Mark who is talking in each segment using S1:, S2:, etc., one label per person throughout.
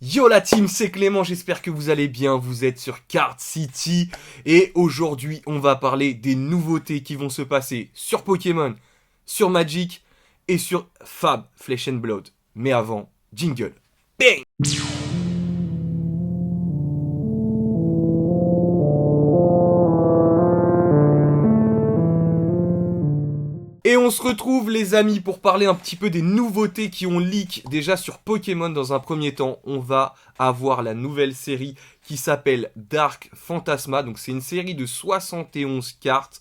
S1: Yo la team, c'est Clément, j'espère que vous allez bien, vous êtes sur Card City et aujourd'hui on va parler des nouveautés qui vont se passer sur Pokémon, sur Magic et sur Fab Flesh and Blood. Mais avant, jingle. Bang! Et on se retrouve les amis pour parler un petit peu des nouveautés qui ont leak déjà sur Pokémon. Dans un premier temps, on va avoir la nouvelle série qui s'appelle Dark Phantasma. Donc c'est une série de 71 cartes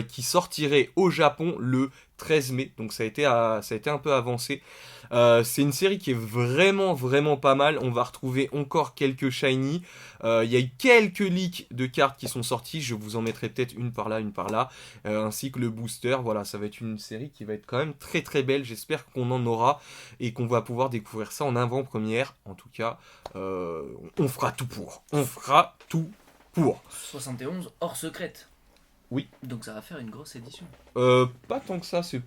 S1: qui sortirait au Japon le 13 mai. Donc ça a été un peu avancé. C'est une série qui est vraiment pas mal. On va retrouver encore quelques shiny. Il y a eu quelques leaks de cartes qui sont sortis. Je vous en mettrai peut-être une par là, ainsi que le booster. Voilà, ça va être une série qui va être quand même très belle. J'espère qu'on en aura et qu'on va pouvoir découvrir ça en avant-première. En tout cas, on fera tout pour. On fera tout pour.
S2: 71 hors secrète.
S1: Oui.
S2: Donc ça va faire une grosse édition.
S1: Pas tant que ça, c'est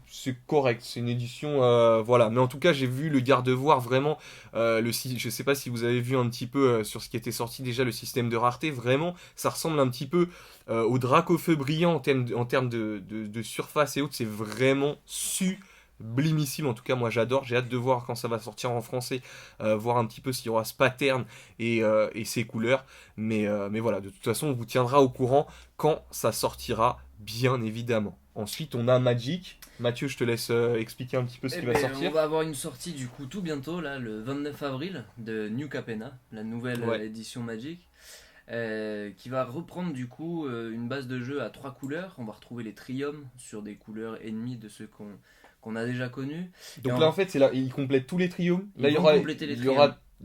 S1: correct. C'est une édition, voilà. Mais en tout cas, j'ai vu le garde-voir vraiment. Je sais pas si vous avez vu un petit peu sur ce qui était sorti déjà, le système de rareté. Vraiment, ça ressemble un petit peu au Dracofeu brillant en termes de surface et autres. C'est vraiment sublimissime. En tout cas, moi j'adore. J'ai hâte de voir quand ça va sortir en français, voir un petit peu s'il y aura ce pattern et ses couleurs. Mais voilà, de toute façon, on vous tiendra au courant quand ça sortira, bien évidemment. Ensuite, on a Magic. Mathieu, je te laisse expliquer un petit peu ce qui va sortir.
S2: On va avoir une sortie du coup tout bientôt, là, le 29 avril, de New Capenna, la nouvelle édition Magic, qui va reprendre du coup une base de jeu à 3 couleurs. On va retrouver les triums sur des couleurs ennemies de ceux qu'on a déjà connus.
S1: Donc là, en fait, il complète tous les triomes. Là, il y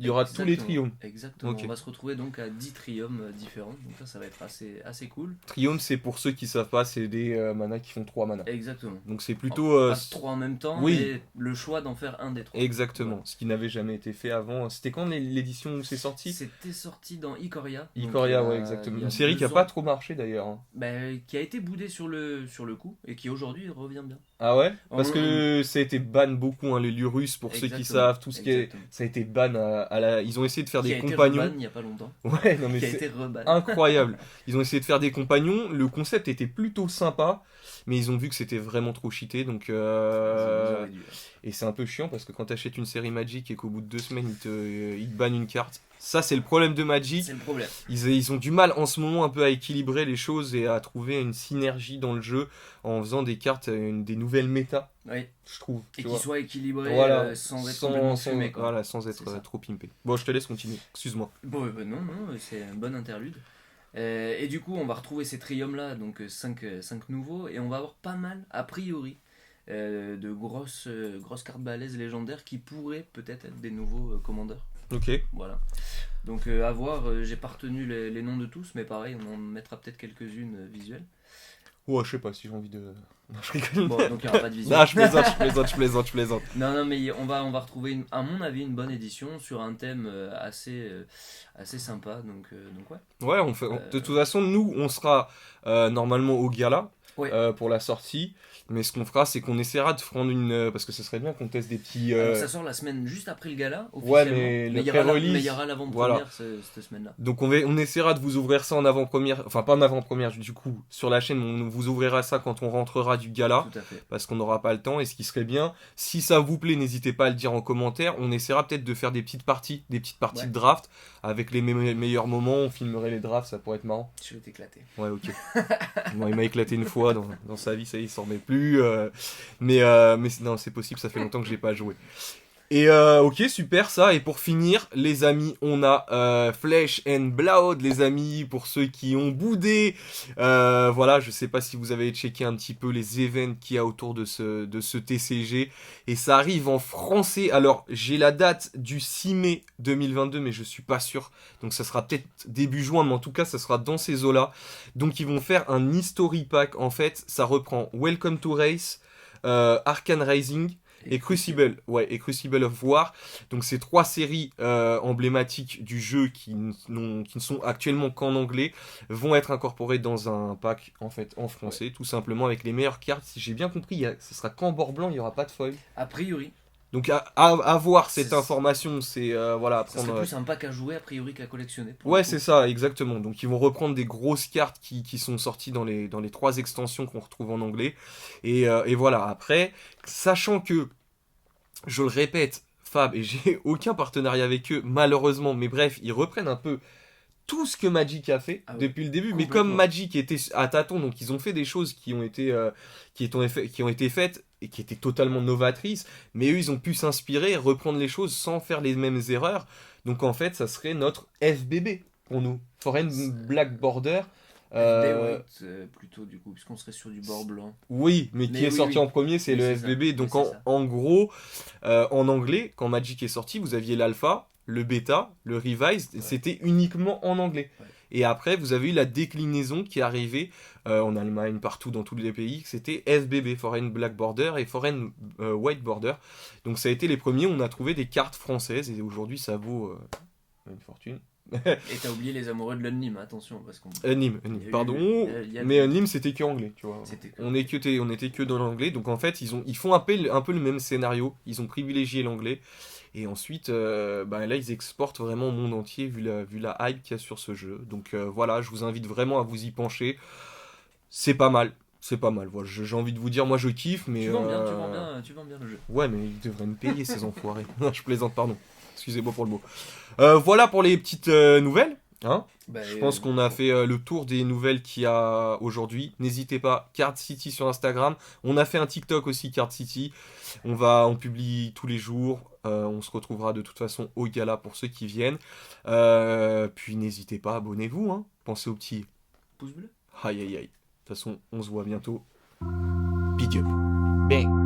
S1: aura tous les triomes.
S2: Exactement.
S1: Okay.
S2: On va se retrouver donc à 10 triomes différents. Donc ça va être assez cool.
S1: Triome, c'est pour ceux qui savent pas, c'est des manas qui font 3 manas.
S2: Exactement.
S1: Donc c'est plutôt...
S2: pas 3 en même temps,
S1: oui.
S2: Mais le choix d'en faire un des 3.
S1: Exactement. Voilà. Ce qui n'avait jamais été fait avant. C'était quand l'édition où c'est sorti ?
S2: C'était sorti dans Ikoria.
S1: Ikoria, ouais, exactement. Une série qui a pas trop marché d'ailleurs. Hein.
S2: Qui a été boudée sur le coup et qui aujourd'hui revient bien.
S1: Ah ouais ? Parce que ça a été ban beaucoup, hein, les Lurus, pour ceux qui savent, tout ce qui est... Ça a été ban Ils ont essayé de faire des compagnons.
S2: Qui a été reban il y a pas longtemps.
S1: Ouais, non mais
S2: c'est
S1: incroyable. Ils ont essayé de faire des compagnons, le concept était plutôt sympa, mais ils ont vu que c'était vraiment trop cheaté, donc... Et c'est un peu chiant parce que quand t'achètes une série Magic et qu'au bout de 2 semaines ils te bannent une carte, ça c'est le problème de Magic.
S2: C'est le problème.
S1: Ils ont du mal en ce moment un peu à équilibrer les choses et à trouver une synergie dans le jeu en faisant des cartes, des nouvelles méta.
S2: Oui.
S1: Je trouve.
S2: Et qui soient équilibrées sans être
S1: complètement
S2: fumé, quoi.
S1: Voilà, sans être trop pimpé. Bon, je te laisse continuer, excuse-moi.
S2: Bon, non, c'est un bon interlude. Et du coup, on va retrouver ces triums là, donc 5 nouveaux, et on va avoir pas mal, a priori, de grosses cartes balèzes légendaires qui pourraient peut-être être des nouveaux commandeurs.
S1: Ok.
S2: Voilà. Donc à voir, j'ai pas retenu les noms de tous, mais pareil, on en mettra peut-être quelques-unes visuelles.
S1: Ouais, je sais pas si j'ai envie de... Non, je rigole.
S2: Bon, donc il n'y aura pas de visuel.
S1: Non, je plaisante.
S2: Non, mais on va retrouver, à mon avis, une bonne édition sur un thème assez sympa, donc ouais.
S1: Ouais, de toute façon, nous, on sera normalement au gala pour la sortie. Mais ce qu'on fera, c'est qu'on essaiera de prendre une... parce que ce serait bien qu'on teste des petits...
S2: Alors, ça sort la semaine juste après le gala, officiellement.
S1: Ouais, mais
S2: il y aura l'avant-première cette semaine-là.
S1: Donc on essaiera de vous ouvrir ça en avant-première. Enfin, pas en avant-première, du coup. Sur la chaîne, on vous ouvrira ça quand on rentrera du gala.
S2: Tout à fait.
S1: Parce qu'on n'aura pas le temps. Et ce qui serait bien, si ça vous plaît, n'hésitez pas à le dire en commentaire. On essaiera peut-être de faire des petites parties de draft. Avec les meilleurs moments. On filmerait les drafts, ça pourrait être marrant.
S2: Je vais t'éclater.
S1: Ouais, ok. Bon, il m'a éclaté une fois dans sa vie, ça y est, il s'en remet plus. Mais non, c'est possible, ça fait longtemps que j'ai pas joué. Et ok, super ça. Et pour finir, les amis, on a Flesh and Blood, les amis, pour ceux qui ont boudé. Voilà, je sais pas si vous avez checké un petit peu les events qu'il y a autour de ce TCG. Et ça arrive en français. Alors, j'ai la date du 6 mai 2022, mais je suis pas sûr. Donc ça sera peut-être début juin, mais en tout cas, ça sera dans ces eaux-là. Donc ils vont faire un History Pack. En fait, ça reprend Welcome to Race, Arcane Rising, et Crucible of War. Donc ces 3 séries emblématiques du jeu qui ne sont actuellement qu'en anglais vont être incorporées dans un pack en fait en français, tout simplement avec les meilleures cartes. Si j'ai bien compris, ce sera qu'en bord blanc, il n'y aura pas de foil.
S2: A priori.
S1: Donc avoir cette information, c'est voilà,
S2: Ça serait
S1: prendre.
S2: plus un pack à jouer a priori qu'à collectionner.
S1: Ouais, c'est ça, exactement. Donc ils vont reprendre des grosses cartes qui sont sorties dans les 3 extensions qu'on retrouve en anglais. Et voilà, après, sachant que, je le répète, Fab, et j'ai aucun partenariat avec eux, malheureusement, mais bref, ils reprennent un peu tout ce que Magic a fait depuis le début, mais comme Magic était à tâtons, donc ils ont fait des choses qui ont été faites et qui étaient totalement novatrices, mais eux ils ont pu s'inspirer et reprendre les choses sans faire les mêmes erreurs. Donc en fait, ça serait notre FBB pour nous, Foreign Black Border.
S2: Plutôt du coup, puisqu'on serait sur du bord blanc.
S1: Oui, mais qui est sorti en premier, c'est le FBB. Donc en gros, en anglais, quand Magic est sorti, vous aviez l'alpha, le bêta, le revised, c'était uniquement en anglais. Ouais. Et après, vous avez eu la déclinaison qui est arrivée en Allemagne, partout dans tous les pays, c'était FBB, Foreign Black Border et Foreign White Border. Donc ça a été les premiers, on a trouvé des cartes françaises et aujourd'hui ça vaut une fortune.
S2: Et t'as oublié les amoureux de l'Unlim, attention, parce qu'on...
S1: Unlim, pardon, mais Unlim c'était que anglais, tu vois. On était que dans l'anglais, donc en fait ils font un peu le même scénario, ils ont privilégié l'anglais, et ensuite là ils exportent vraiment au monde entier vu la hype qu'il y a sur ce jeu. Donc voilà, je vous invite vraiment à vous y pencher, c'est pas mal. C'est pas mal, voilà. J'ai envie de vous dire, moi je kiffe, mais...
S2: Tu vends bien le jeu.
S1: Ouais, mais ils devraient me payer ces enfoirés. Non, je plaisante, pardon. Excusez-moi pour le mot. Voilà pour les petites nouvelles. Hein, je pense qu'on a fait le tour des nouvelles qu'il y a aujourd'hui. N'hésitez pas, Card City sur Instagram. On a fait un TikTok aussi, Card City. On publie tous les jours. On se retrouvera de toute façon au gala pour ceux qui viennent. Puis n'hésitez pas, abonnez-vous. Hein. Pensez aux petits
S2: pouces bleus.
S1: Aïe aïe aïe. De toute façon, on se voit bientôt. Big up. Bang.